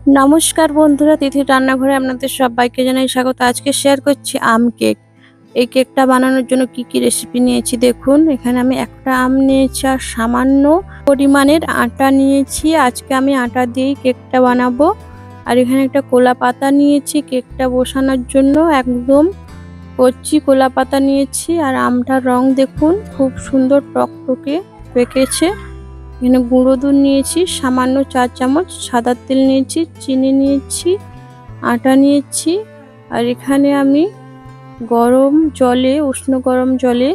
নমস্কার বন্ধুরা, তিথির রান্নাঘরে আপনাদের সবাইকে জানাই স্বাগত। আজকে শেয়ার করছি আম কেক। এই কেকটা বানানোর জন্য কি কি রেসিপি নিয়েছি দেখুন। এখানে আমি একটা আম নিয়েছি আর সামান্য পরিমাণের আটা নিয়েছি। আজকে আমি আটা দিয়েই কেকটা বানাবো। আর এখানে একটা কলা পাতা নিয়েছি কেকটা বসানোর জন্য, একদম কচি কলা পাতা নিয়েছি। আর আমটার রং দেখুন, খুব সুন্দর টকটকে পেকেছে। এখানে গুঁড়ো দুধ নিয়েছি সামান্য 4 চামচ, সাদা তেল নিয়েছি, চিনি নিয়েছি, আটা নিয়েছি। আর এখানে আমি উষ্ণ গরম জলে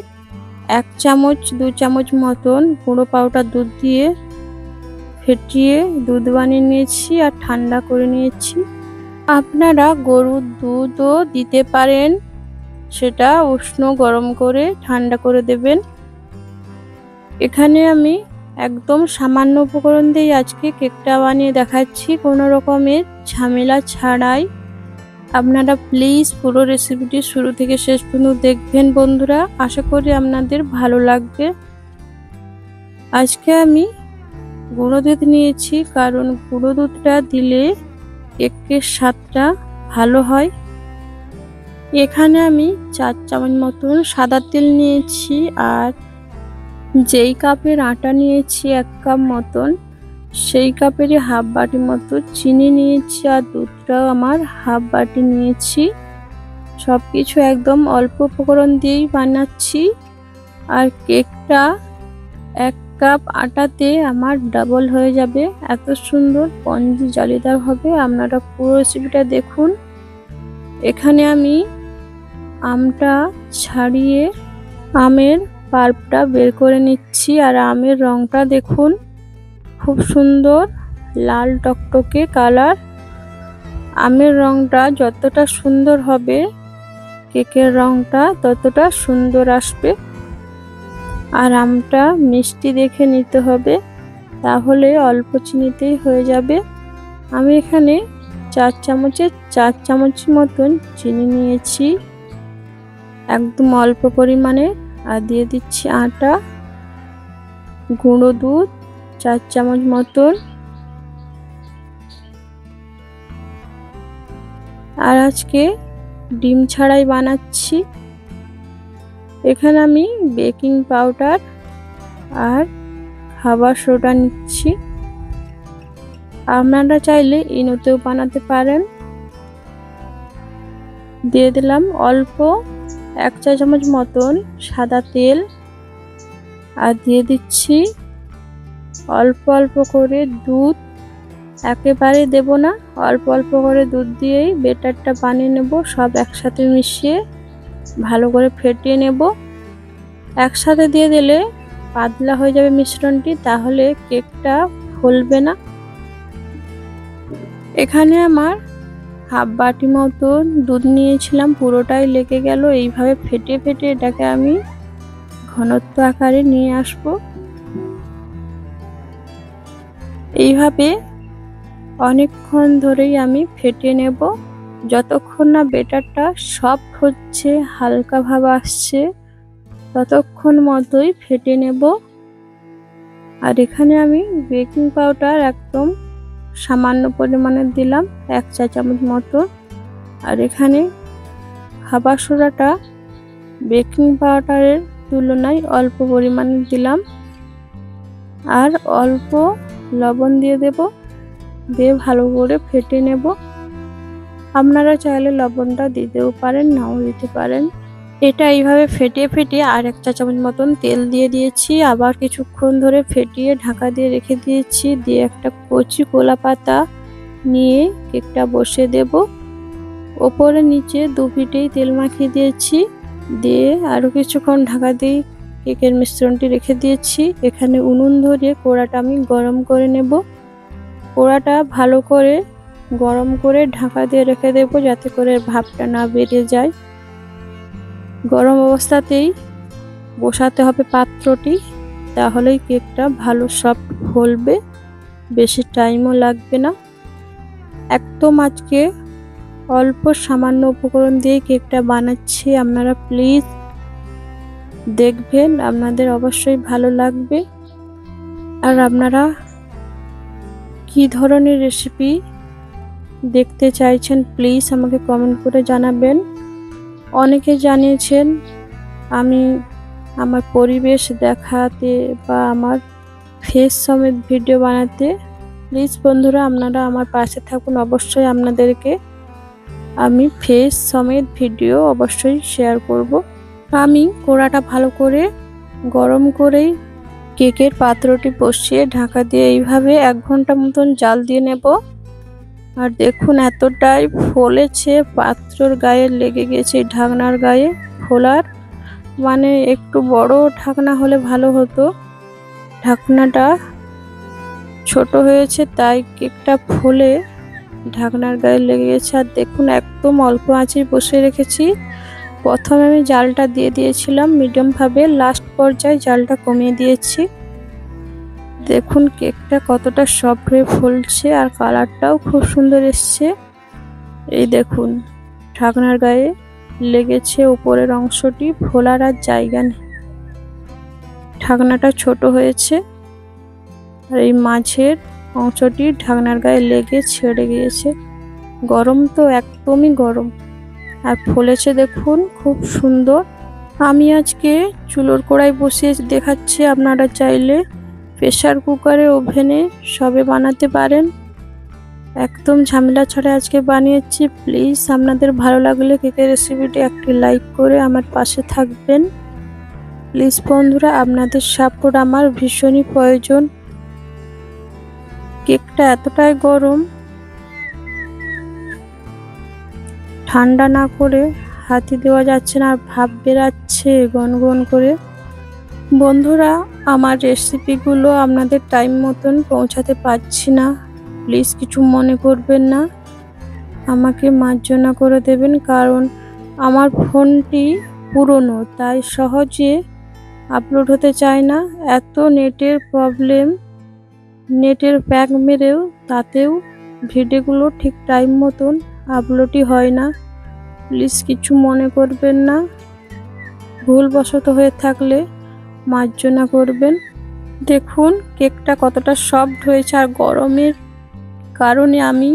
1 চামচ 2 চামচ মতন গুঁড়ো পাউডার দুধ দিয়ে ফেটিয়ে দুধ বানিয়ে নিয়েছি আর ঠান্ডা করে নিয়েছি। আপনারা গরুর দুধও দিতে পারেন, সেটা উষ্ণ গরম করে ঠান্ডা করে দেবেন। এখানে আমি একদম সামান্য উপকরণ দিয়ে আজকে কেকটা বানিয়ে দেখাচ্ছি, কোনো রকমের ঝামেলা ছাড়াই। আপনারা প্লিজ পুরো রেসিপিটি শুরু থেকে শেষ পর্যন্ত দেখবেন বন্ধুরা, আশা করি আপনাদের ভালো লাগবে। আজকে আমি গুঁড়ো দুধ নিয়েছি, কারণ গুঁড়ো দুধটা দিলে কেকের স্বাদটা ভালো হয়। এখানে আমি 4 চামচ মতন সাদা তেল নিয়েছি, আর যেই কাপের আটা নিয়েছি 1 কাপ মতন, সেই কাপেরই হাফ বাটি মতো চিনি নিয়েছি। আর দুধটাও আমার হাফ বাটি নিয়েছি। সবকিছু একদম অল্প উপকরণ দিয়েই বানাচ্ছি। আর কেকটা 1 কাপ আটাতে আমার ডাবল হয়ে যাবে, এত সুন্দর স্পঞ্জি জালিদার হবে। আপনারা পুরো রেসিপিটা দেখুন। এখানে আমি আমটা ছাড়িয়ে আমের পাল্পটা বের করে নিচ্ছি। আর আমের রংটা দেখুন, খুব সুন্দর লাল টকটকে কালার। আমের রংটা যতটা সুন্দর হবে, কেকের রংটা ততটা সুন্দর আসবে। আর আমটা মিষ্টি দেখে নিতে হবে, তাহলে অল্প চিনিতেই হয়ে যাবে। আমি এখানে 4 চামচের 4 চামচ মতন চিনি নিয়েছি, একদম অল্প পরিমাণে। আর দিয়ে দিচ্ছি আটা, গুঁড়ো দুধ 4 চামচ মতন। আর আজকে ডিম ছাড়াই বানাচ্ছি। এখানে আমি বেকিং পাউডার আর খাবার সোডা নিচ্ছি। আপনারা চাইলে ইনোতেও বানাতে পারেন। দিয়ে দিলাম অল্প 1 চা চামচ মতন সাদা তেল। আর দিয়ে দিচ্ছি অল্প অল্প করে দুধ, একেবারে দেব না, অল্প অল্প করে দুধ দিয়েই বেটারটা বানিয়ে নেব। সব একসাথে মিশিয়ে ভালো করে ফেটিয়ে নেব। একসাথে দিয়ে দিলে পাতলা হয়ে যাবে মিশ্রণটি, তাহলে কেকটা ফুলবে না। এখানে আমার হাফ বাটি মতন দুধ নিয়েছিলাম, পুরোটাই লেগে গেল। এইভাবে ফেটিয়ে ফেটিয়ে এটাকে আমি ঘনত্ব আকারে নিয়ে আসব। এইভাবে অনেকক্ষণ ধরেই আমি ফেটিয়ে নেব, যতক্ষণ না বেটারটা সফট হচ্ছে, হালকা ভাব আসছে, ততক্ষণ মতোই ফেটিয়ে নেব। আর এখানে আমি বেকিং পাউডার একদম সামান্য পরিমাণে দিলাম, 1 চা চামচ মতো। আর এখানে খাবার সোডাটা বেকিং পাউডারের তুলনায় অল্প পরিমাণে দিলাম। আর অল্প লবণ দিয়ে দেব, দিয়ে ভালো করে ফেটে নেব। আপনারা চাইলে লবণটা দিতেও পারেন, নাও দিতে পারেন। এটা এইভাবে ফেটিয়ে ফেটিয়ে আর 1 চা চামচ মতন তেল দিয়ে দিয়েছি। আবার কিছুক্ষণ ধরে ফেটিয়ে ঢাকা দিয়ে রেখে দিয়েছি। দিয়ে একটা কচি কলা পাতা নিয়ে কেকটা বসিয়ে দেব। ওপরে নিচে 2 পিঠেই তেল মাখিয়ে দিয়েছি। দিয়ে আরো কিছুক্ষণ ঢাকা দিয়ে কেকের মিশ্রণটি রেখে দিয়েছি। এখানে উনুন ধরিয়ে কড়াটা আমি গরম করে নেব। কড়াটা ভালো করে গরম করে ঢাকা দিয়ে রেখে দেব, যাতে করে ভাপটা না বেরিয়ে যায়। গরম অবস্থাতেই বসাতে হবে পাত্রটি, তাহলেই কেকটা ভালো সফট ফুলবে, বেশি টাইমও লাগবে না। একদম আজকে অল্প সামান্য উপকরণ দিয়ে কেকটা বানাচ্ছি, আপনারা প্লিজ দেখবেন, আপনাদের অবশ্যই ভালো লাগবে। আর আপনারা কি ধরনের রেসিপি দেখতে চাইছেন প্লিজ আমাকে কমেন্ট করে জানাবেন। অনেকে জানিয়েছেন আমি আমার পরিবেশ দেখাতে বা আমার ফেস সমেত ভিডিও বানাতে। প্লিজ বন্ধুরা আপনারা আমার পাশে থাকুন, অবশ্যই আপনাদেরকে আমি ফেস সমেত ভিডিও অবশ্যই শেয়ার করব। আমি কড়াটা ভালো করে গরম করেই কেকের পাত্রটি বসিয়ে ঢাকা দিয়ে এইভাবে 1 ঘন্টা মতন জাল দিয়ে নেব। আর দেখুন এতটাই ফলেছে, পাত্রর গায়ে লেগে গেছে, ঢাকনার গায়ে ফোলার মানে একটু বড় ঢাকনা হলে ভালো হতো, ঢাকনাটা ছোট হয়েছে তাই কেকটা ফুলে ঢাকনার গায়ে লেগে গেছে। আর দেখুন একদম অল্প আঁচে বসিয়ে রেখেছি। প্রথমে আমি জালটা দিয়ে দিয়েছিলাম মিডিয়াম ভাবে, লাস্ট পর্যায়ে জালটা কমিয়ে দিয়েছি। দেখুন কেকটা কতটা সফট হয়ে ফুলছে আর কালারটাও খুব সুন্দর এসছে। এই দেখুন ঢাকনার গায়ে লেগেছে উপরের অংশটি, ফোলার আর জায়গা নেই, ঢাকনাটা ছোট হয়েছে আর এই মাঝের অংশটি ঢাকনার গায়ে লেগে ছেড়ে গিয়েছে। গরম তো একদমই গরম আর ফুলেছে দেখুন খুব সুন্দর। আমি আজকে চুলোর কড়াই বসিয়ে দেখাচ্ছি, আপনারা চাইলে প্রেসার কুকারে ওভেনে সবে বানাতে পারেন। একদম ঝামেলা ছাড়া আজকে বানিয়েছি। প্লিজ আপনাদের ভালো লাগলে কেকের রেসিপিটি একটি লাইক করে আমার পাশে থাকবেন। প্লিজ বন্ধুরা আপনাদের সাপোর্ট আমার ভীষণই প্রয়োজন। কেকটা এতটাই গরম, ঠান্ডা না করে হাতে দেওয়া যাচ্ছে না আর ভাপ বেরাচ্ছে গনগন করে। বন্ধুরা আমার রেসিপিগুলো আপনাদের টাইম মতন পৌঁছাতে পারছি না, প্লিজ কিছু মনে করবেন না, আমাকে মার্জনা করে দেবেন। কারণ আমার ফোনটি পুরনো তাই সহজে আপলোড হতে চায় না, এত নেটের প্রবলেম, নেটের প্যাক মেরেও তাতেও ভিডিওগুলো ঠিক টাইম মতন আপলোডই হয় না। প্লিজ কিছু মনে করবেন না, ভুলবশত হয়ে থাকলে মার্জনা করবেন। দেখুন কেকটা কতটা সফট হয়েছে আর গরমের কারণে আমি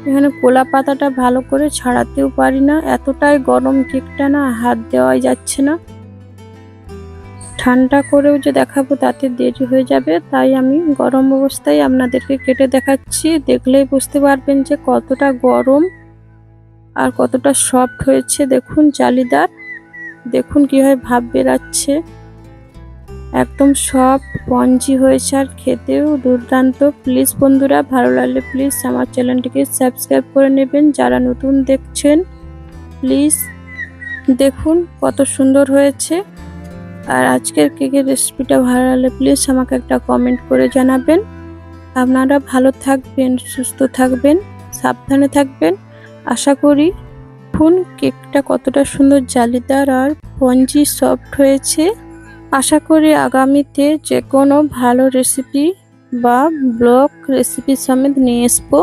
এখানে কলা পাতাটা ভালো করে ছাড়াতেও পারি না, এতটাই গরম কেকটা না হাত দেওয়াই যাচ্ছে না। ঠান্ডা করেও যে দেখাবো তাতে দেরি হয়ে যাবে, তাই আমি গরম অবস্থায় আপনাদেরকে কেটে দেখাচ্ছি। দেখলেই বুঝতে পারবেন যে কতটা গরম আর কতটা সফট হয়েছে। দেখুন জালিদার, দেখুন কিভাবে ভাপ বেরাচ্ছে, একদম সফট স্পঞ্জি হয়েছে আর খেতেও দুর্দান্ত। প্লিজ বন্ধুরা ভালো লাগলে প্লিজ আমার চ্যানেলটিকে সাবস্ক্রাইব করে নেবেন, যারা নতুন দেখছেন প্লিজ। দেখুন কত সুন্দর হয়েছে। আর আজকের কেকের রেসিপিটা ভালো লাগলে প্লিজ আমাকে একটা কমেন্ট করে জানাবেন। আপনারা ভালো থাকবেন, সুস্থ থাকবেন, সাবধানে থাকবেন আশা করি। দেখুন কেকটা কতটা সুন্দর জালিদার আর স্পঞ্জি সফট হয়েছে। আশা করি আগামীতে যে কোনো ভালো রেসিপি বা ব্লগ রেসিপি সমেত নিয়ে আসবো।